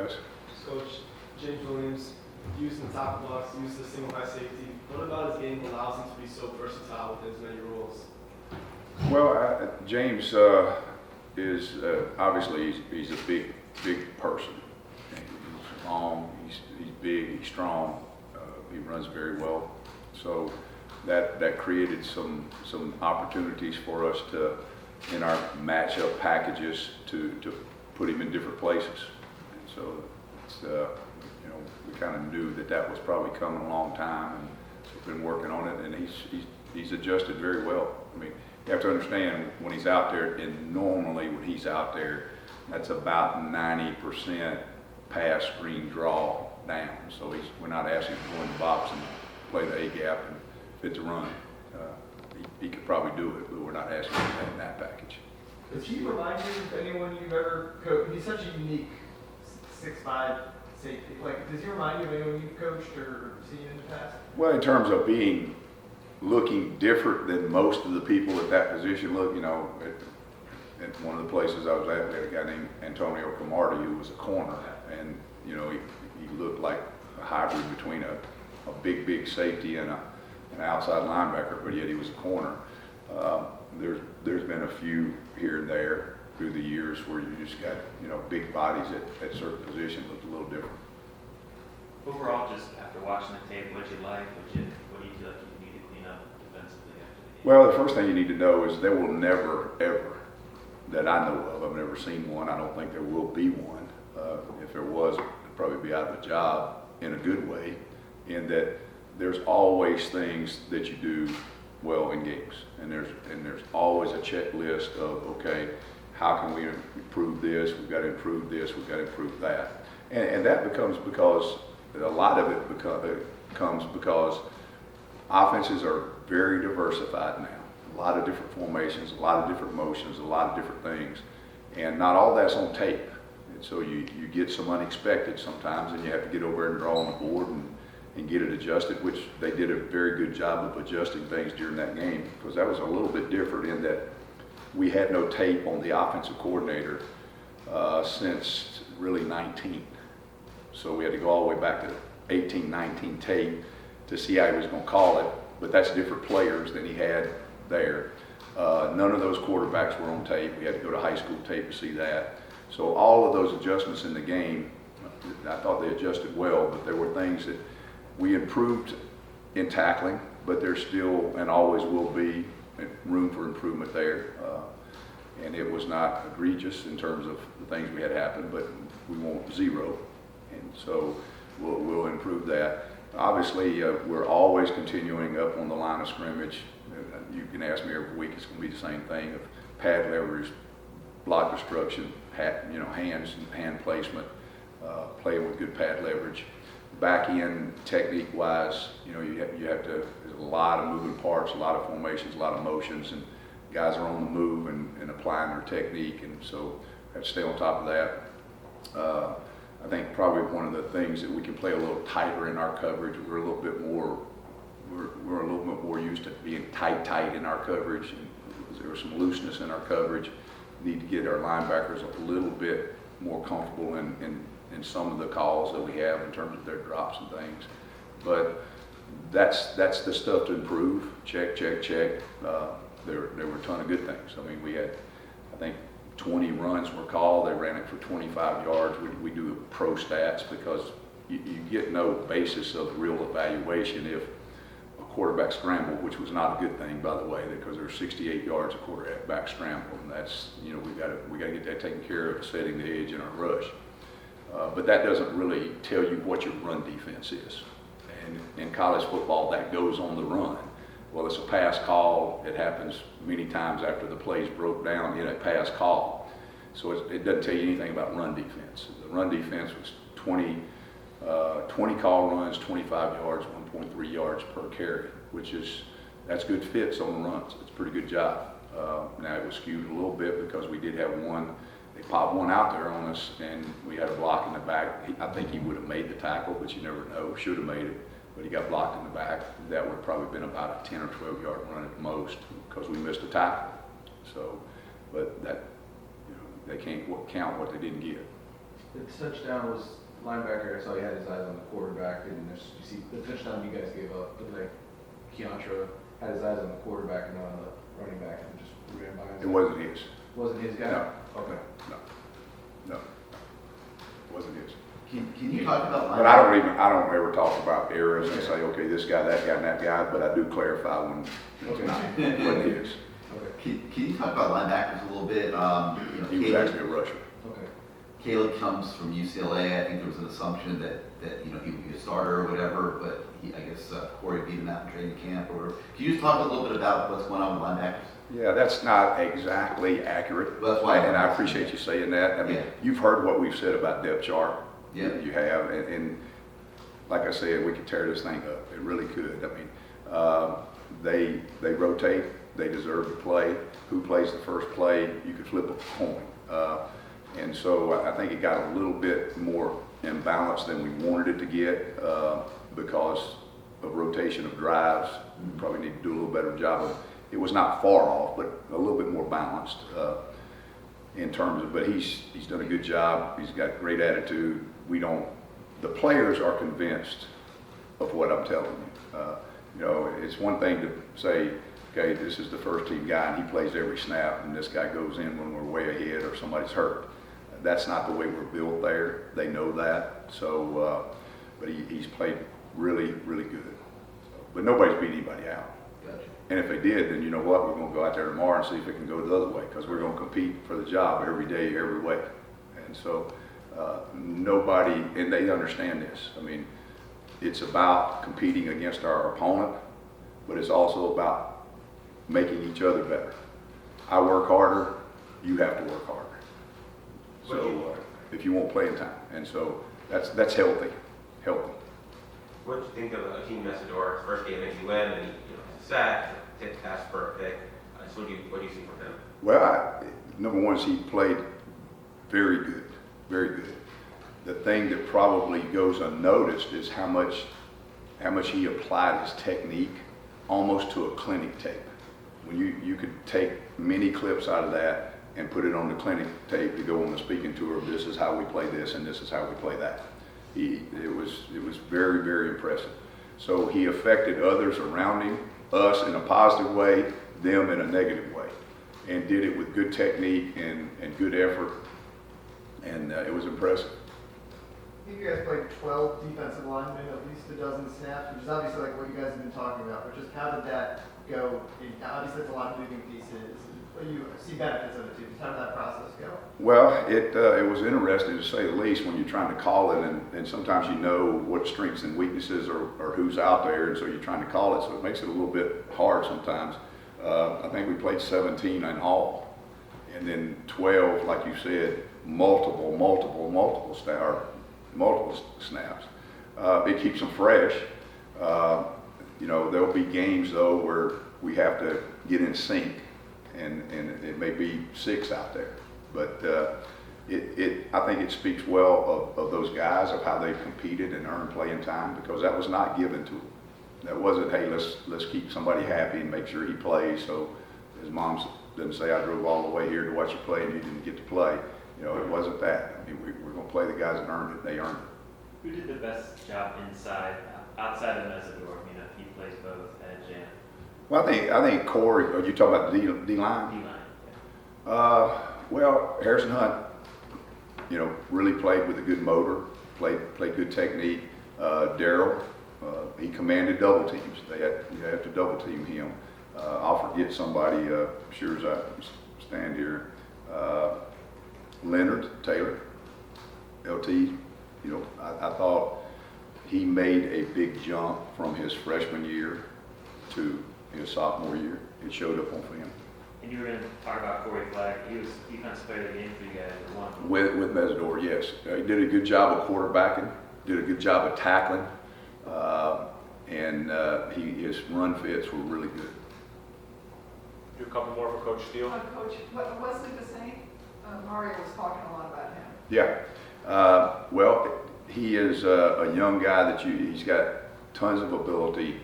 Yes. Coach, James Williams, using the top box, using the single high safety. What about his game allows him to be so versatile with his many roles? Well, James is obviously he's a big person. He's long, he's big, he's strong. He runs very well. So that created some opportunities for us to, in our matchup packages, to put him in different places. And so it's, we kind of knew that was probably coming a long time, and so we've been working on it. And he's adjusted very well. I mean, you have to understand when he's out there, and normally when he's out there, that's about 90% pass, screen, draw down. So we're not asking him to go in the box and play the A gap and fit the run. He could probably do it, but we're not asking him in that package. Does he remind you of anyone you've ever coached? He's such a unique 6'5" safety. Like, does he remind you of anyone you've coached or seen in the past? Well, in terms of looking different than most of the people at that position look, at one of the places I was at, we had a guy named Antonio Camardi who was a corner, and he looked like a hybrid between a big safety and an outside linebacker, but yet he was a corner. There's been a few here and there through the years where you just got big bodies at certain positions look a little different. Overall, just after watching the tape, what do you like? What do you feel like you need to clean up defensively after the game? Well, the first thing you need to know is there will never, ever, that I know of, I've never seen one, I don't think there will be one. If there was, it'd probably be out of a job in a good way, in that there's always things that you do well in games. And there's always a checklist of, okay, how can we improve this? We've got to improve this, we've got to improve that. And that becomes because, a lot of it comes because offenses are very diversified now. A lot of different formations, a lot of different motions, a lot of different things. And not all that's on tape. And so you get some unexpected sometimes, and you have to get over and draw on the board and get it adjusted, which they did a very good job of adjusting things during that game, because that was a little bit different in that we had no tape on the offensive coordinator since really 19. So we had to go all the way back to 18, 19 tape to see how he was going to call it, but that's different players than he had there. None of those quarterbacks were on tape. We had to go to high school tape to see that. So all of those adjustments in the game, I thought they adjusted well, but there were things that we improved in tackling, but there's still and always will be room for improvement there. And it was not egregious in terms of the things we had happen, but we want zero. And so we'll improve that. Obviously, we're always continuing up on the line of scrimmage. You can ask me every week, it's going to be the same thing of pad leverage, block destruction, hands and hand placement, playing with good pad leverage. Back end technique wise, you have to, there's a lot of moving parts, a lot of formations, a lot of motions, and guys are on the move and applying their technique, and so have to stay on top of that. I think probably one of the things that we can play a little tighter in our coverage. We're a little bit more used to being tight in our coverage, and there was some looseness in our coverage. We need to get our linebackers a little bit more comfortable in some of the calls that we have in terms of their drops and things. But that's the stuff to improve. Check. There were a ton of good things. I mean, we had, I think, 20 runs were called. They ran it for 25 yards. We do pro stats because you get no basis of real evaluation if a quarterback scramble, which was not a good thing, by the way, because there's 68 yards of quarterback scramble, and that's, we got to get that taken care of, setting the edge in our rush. But that doesn't really tell you what your run defense is. And in college football, that goes on the run. Well, it's a pass call. It happens many times after the play's broke down in a pass call. So it doesn't tell you anything about run defense. The run defense was 20 call runs, 25 yards, 1.3 yards per carry, that's good fits on the runs. It's a pretty good job. Now it was skewed a little bit because we did have one. They popped one out there on us, and we had a block in the back. I think he would have made the tackle, but you never know. Should have made it, but he got blocked in the back. That would have probably been about a 10 or 12 yard run at the most because we missed a tackle. So, but that, they can't count what they didn't get. The touchdown was linebacker. I saw he had his eyes on the quarterback, and you see the touchdown you guys gave up. Looked like Keontra had his eyes on the quarterback and not on the running back, and just ran by him. It wasn't his. Wasn't his guy? No. Okay. No. It wasn't his. Can you talk about But I don't ever talk about errors and say, okay, this guy, that guy, and that guy, but I do clarify when it's Okay. not, when it is. Okay. Can you talk about linebackers a little bit? He was actually a rusher. Okay. Caleb comes from UCLA. I think there was an assumption that he would be a starter or whatever, but I guess Corey beat him out in training camp or whatever. Can you just talk a little bit about what's going on with linebackers? Yeah, that's not exactly accurate. Well, that's why- And I appreciate you saying that. I mean, Yeah. you've heard what we've said about depth chart. Yeah. You have, and like I said, we could tear this thing up. It really could. I mean, they rotate. They deserve to play. Who plays the first play? You could flip a coin. And so I think it got a little bit more imbalanced than we wanted it to get because of rotation of drives. We probably need to do a little better job of. It was not far off, but a little bit more balanced in terms of. But he's done a good job. He's got great attitude. The players are convinced of what I'm telling you. You know, it's one thing to say, okay, this is the first team guy and he plays every snap, and this guy goes in when we're way ahead or somebody's hurt. That's not the way we're built there. They know that. So, but he's played really, really good. But nobody's beat anybody out. Gotcha. And if they did, then you know what? We're going to go out there tomorrow and see if it can go the other way, because we're going to compete for the job every day, every way. And so nobody, and they understand this. I mean, it's about competing against our opponent, but it's also about making each other better. I work harder, you have to work harder. So if you want playing time. And so that's healthy. What did you think of King Messidor's first game that you win, and he sack, tip pass for a pick? So what do you see from him? Well, number one is he played very good, very good. The thing that probably goes unnoticed is how much he applied his technique almost to a clinic tape. When you could take many clips out of that and put it on the clinic tape to go on the speaking tour of this is how we play this and this is how we play that. It was very, very impressive. So he affected others around him, us in a positive way, them in a negative way, and did it with good technique and good effort, and it was impressive. I think you guys played 12 defensive linemen, at least a dozen snaps, which is obviously like what you guys have been talking about, but just how did that go? Obviously, it's a lot of moving pieces, but you see benefits of it too. Just how did that process go? Well, it was interesting to say the least when you're trying to call it, and sometimes you know what strengths and weaknesses or who's out there, and so you're trying to call it, so it makes it a little bit hard sometimes. I think we played 17 in all, and then 12, like you said, multiple snaps. It keeps them fresh. You know, there'll be games though where we have to get in sync, and it may be 6 out there, but I think it speaks well of those guys, of how they've competed and earned playing time, because that was not given to them. That wasn't, hey, let's keep somebody happy and make sure he plays. So his mom didn't say, I drove all the way here to watch you play and you didn't get to play. You know, it wasn't that. I mean, we're going to play the guys that earned it. They earned it. Who did the best job outside of Messidor? He plays both edge and Well, I think Corey, are you talking about the D-line? D-line. Yeah. Well, Harrison Hunt, you know, really played with a good motor, played good technique. Darryl, he commanded double teams. You had to double team him. I'll forget somebody, sure as I stand here. Leonard Taylor, LT, you know, I thought he made a big jump from his freshman year to his sophomore year. It showed up on film. And you were going to talk about Corey Flagg. He was defensive player of the game for you guys at one. With Messidor, yes. He did a good job of quarterbacking, did a good job of tackling, and his run fits were really good. Do a couple more for Coach Steele. Coach, Wesley Bassane, Mario was talking a lot about him. Yeah. Well, he is a young guy he's got tons of ability.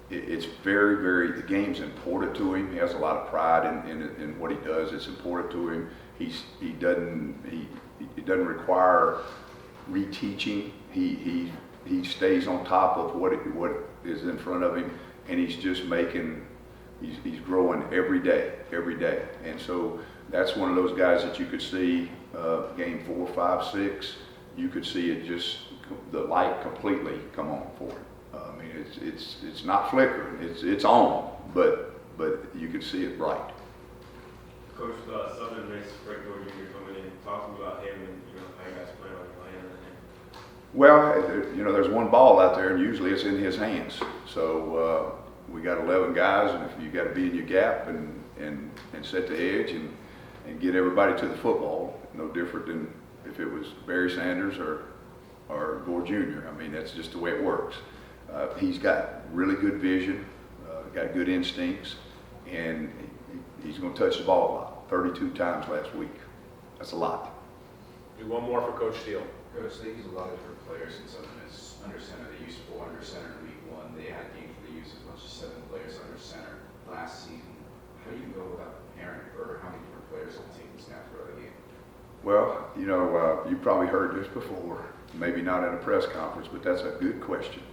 It's very, the game's important to him. He has a lot of pride in what he does. It's important to him. He doesn't require reteaching. He stays on top of what is in front of him, and he's just he's growing every day. And so that's one of those guys that you could see game 4, 5, 6. You could see it just the light completely come on for him. I mean, it's not flickering. It's on, but you can see it bright. Coach, Southern Miss, Frank Gordon Jr. coming in, talking about him and how you guys plan on playing him. Well, there's one ball out there, and usually it's in his hands. So we got 11 guys, and if you got to be in your gap and set the edge and get everybody to the football, no different than if it was Barry Sanders or Gore Jr. I mean, that's just the way it works. He's got really good vision, got good instincts, and he's going to touch the ball a lot. 32 times last week. That's a lot. Do one more for Coach Steele. Coach, they use a lot of different players in Southern Miss under center. They used 4 under center in week 1. They had games where they used as much as 7 players under center last season. How do you go about preparing for how many different players will take the snap throughout the game? Well, you probably heard this before, maybe not at a press conference, but that's a good question.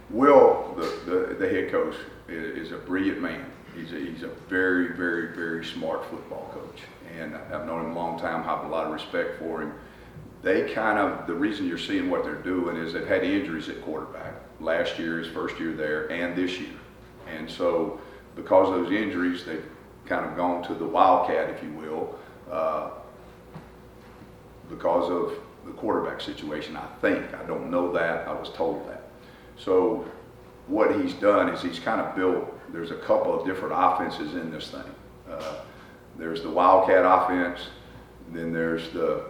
Will, the head coach, is a brilliant man. He's a very, very, very smart football coach, and I've known him a long time, have a lot of respect for him. The reason you're seeing what they're doing is they've had injuries at quarterback. Last year, his first year there, and this year. And so because of those injuries, they've kind of gone to the wildcat, if you will, because of the quarterback situation, I think. I don't know that. I was told that. So what he's done is he's kind of built, there's a couple of different offenses in this thing. There's the wildcat offense, then there's the,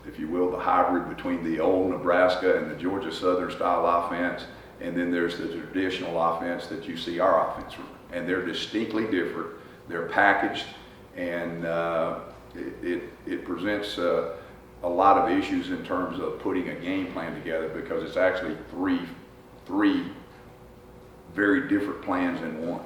if you will, the hybrid between the old Nebraska and the Georgia Southern style offense, and then there's the traditional offense that you see our offense run. And they're distinctly different. They're packaged, and it presents a lot of issues in terms of putting a game plan together, because it's actually three very different plans in one.